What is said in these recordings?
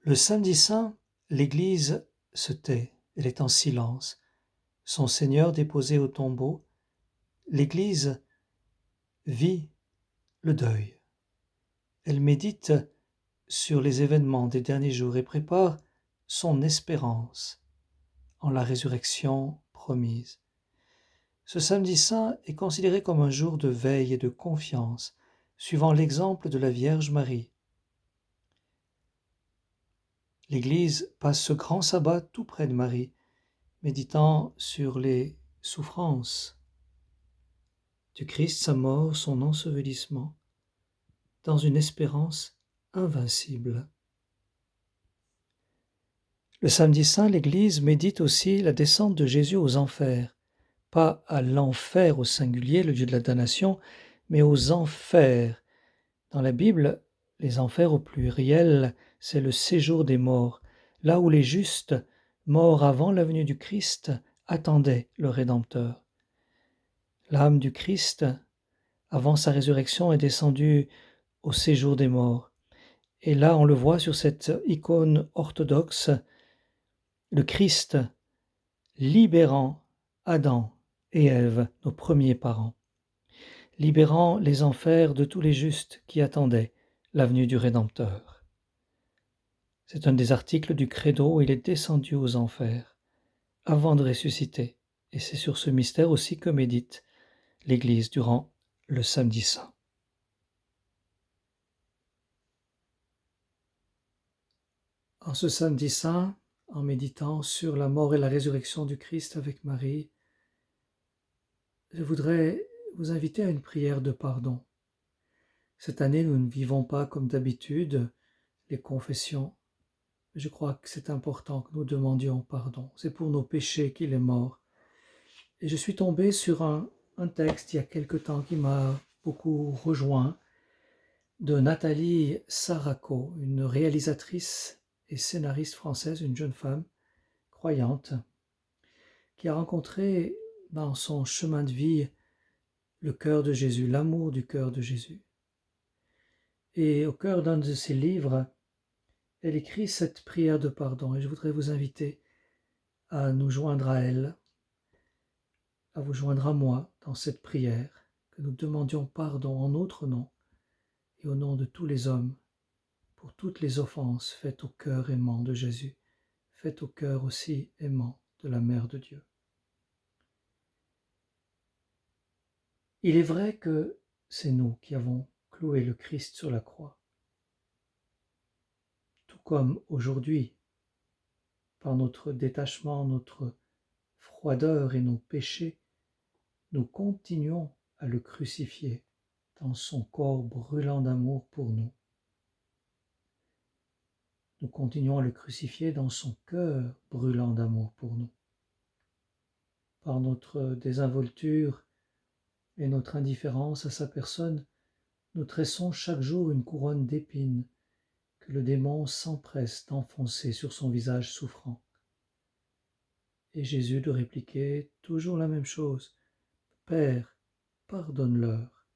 Le samedi saint, l'Église se tait, elle est en silence. Son Seigneur déposé au tombeau, l'Église vit le deuil. Elle médite sur les événements des derniers jours et prépare son espérance en la résurrection promise. Ce samedi saint est considéré comme un jour de veille et de confiance, suivant l'exemple de la Vierge Marie. L'Église passe ce grand sabbat tout près de Marie, méditant sur les souffrances du Christ, sa mort, son ensevelissement, dans une espérance invincible. Le samedi saint, l'Église médite aussi la descente de Jésus aux enfers, pas à l'enfer au singulier, le lieu de la damnation, mais aux enfers. Dans la Bible, les enfers au pluriel, c'est le séjour des morts, là où les justes, morts avant la venue du Christ, attendaient le Rédempteur. L'âme du Christ, avant sa résurrection, est descendue au séjour des morts. Et là, on le voit sur cette icône orthodoxe, le Christ libérant Adam et Ève, nos premiers parents, libérant les enfers de tous les justes qui attendaient la venue du Rédempteur. C'est un des articles du Credo, il est descendu aux enfers avant de ressusciter. Et c'est sur ce mystère aussi que médite l'Église durant le samedi saint. En ce samedi saint, en méditant sur la mort et la résurrection du Christ avec Marie, je voudrais vous inviter à une prière de pardon. Cette année, nous ne vivons pas comme d'habitude les confessions. Je crois que c'est important que nous demandions pardon. C'est pour nos péchés qu'il est mort. Et je suis tombé sur un texte il y a quelque temps qui m'a beaucoup rejoint, de Nathalie Saraco, une réalisatrice et scénariste française, une jeune femme croyante, qui a rencontré dans son chemin de vie le cœur de Jésus, l'amour du cœur de Jésus. Et au cœur d'un de ses livres, elle écrit cette prière de pardon. Et je voudrais vous inviter à nous joindre à elle, à vous joindre à moi dans cette prière, que nous demandions pardon en notre nom et au nom de tous les hommes, pour toutes les offenses faites au cœur aimant de Jésus, faites au cœur aussi aimant de la Mère de Dieu. Il est vrai que c'est nous qui avons cloué le Christ sur la croix. Tout comme aujourd'hui, par notre détachement, notre froideur et nos péchés, nous continuons à le crucifier dans son corps brûlant d'amour pour nous. Nous continuons à le crucifier dans son cœur brûlant d'amour pour nous. Par notre désinvolture et notre indifférence à sa personne, nous tressons chaque jour une couronne d'épines que le démon s'empresse d'enfoncer sur son visage souffrant. Et Jésus de répliquer toujours la même chose. « Père, pardonne-leur,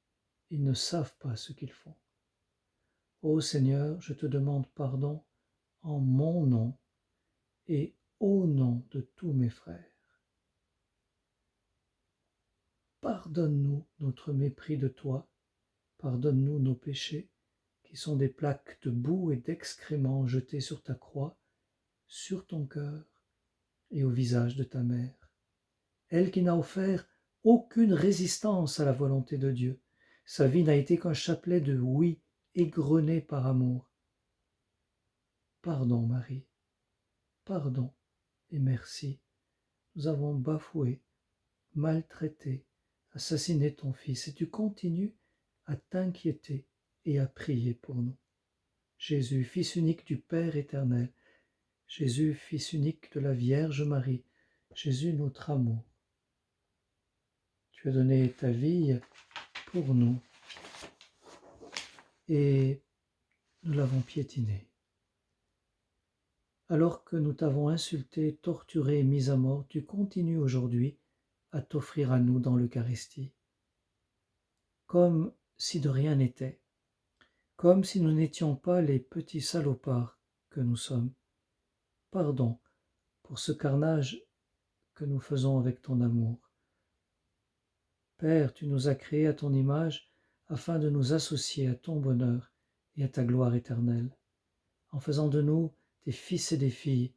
ils ne savent pas ce qu'ils font. » Ô Seigneur, je te demande pardon en mon nom et au nom de tous mes frères. Pardonne-nous notre mépris de toi, pardonne-nous nos péchés, qui sont des plaques de boue et d'excréments jetés sur ta croix, sur ton cœur et au visage de ta mère. Elle qui n'a offert aucune résistance à la volonté de Dieu. Sa vie n'a été qu'un chapelet de oui égrené par amour. Pardon, Marie, pardon et merci. Nous avons bafoué, maltraité, assassiné ton Fils, et tu continues à t'inquiéter et à prier pour nous. Jésus, Fils unique du Père éternel, Jésus, Fils unique de la Vierge Marie, Jésus, notre amour. Tu as donné ta vie pour nous et nous l'avons piétiné. Alors que nous t'avons insulté, torturé et mis à mort, tu continues aujourd'hui à t'offrir à nous dans l'Eucharistie, comme si de rien n'était, comme si nous n'étions pas les petits salopards que nous sommes. Pardon pour ce carnage que nous faisons avec ton amour. Père, tu nous as créés à ton image afin de nous associer à ton bonheur et à ta gloire éternelle. En faisant de nous des fils et des filles,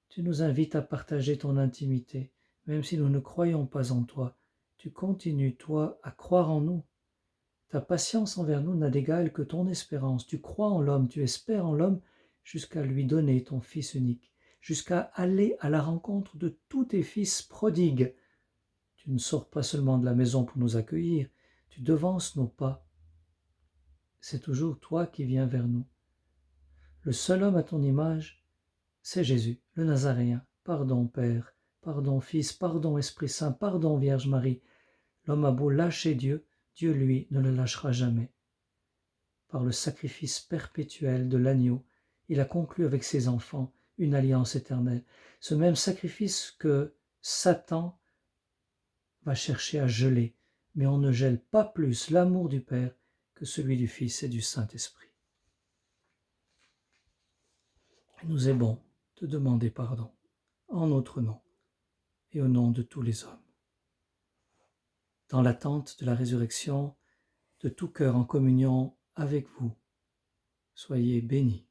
tu nous invites à partager ton intimité. Même si nous ne croyons pas en toi, tu continues, toi, à croire en nous. Ta patience envers nous n'a d'égal que ton espérance. Tu crois en l'homme, tu espères en l'homme jusqu'à lui donner ton Fils unique, jusqu'à aller à la rencontre de tous tes fils prodigues. Tu ne sors pas seulement de la maison pour nous accueillir, tu devances nos pas. C'est toujours toi qui viens vers nous. Le seul homme à ton image, c'est Jésus, le Nazaréen. Pardon, Père, pardon, Fils, pardon, Esprit Saint, pardon, Vierge Marie. L'homme a beau lâcher Dieu, Dieu, lui, ne le lâchera jamais. Par le sacrifice perpétuel de l'agneau, il a conclu avec ses enfants une alliance éternelle. Ce même sacrifice que Satan va chercher à geler, mais on ne gèle pas plus l'amour du Père que celui du Fils et du Saint-Esprit. Il nous est bon de demander pardon en notre nom et au nom de tous les hommes. Dans l'attente de la résurrection, de tout cœur en communion avec vous, soyez bénis.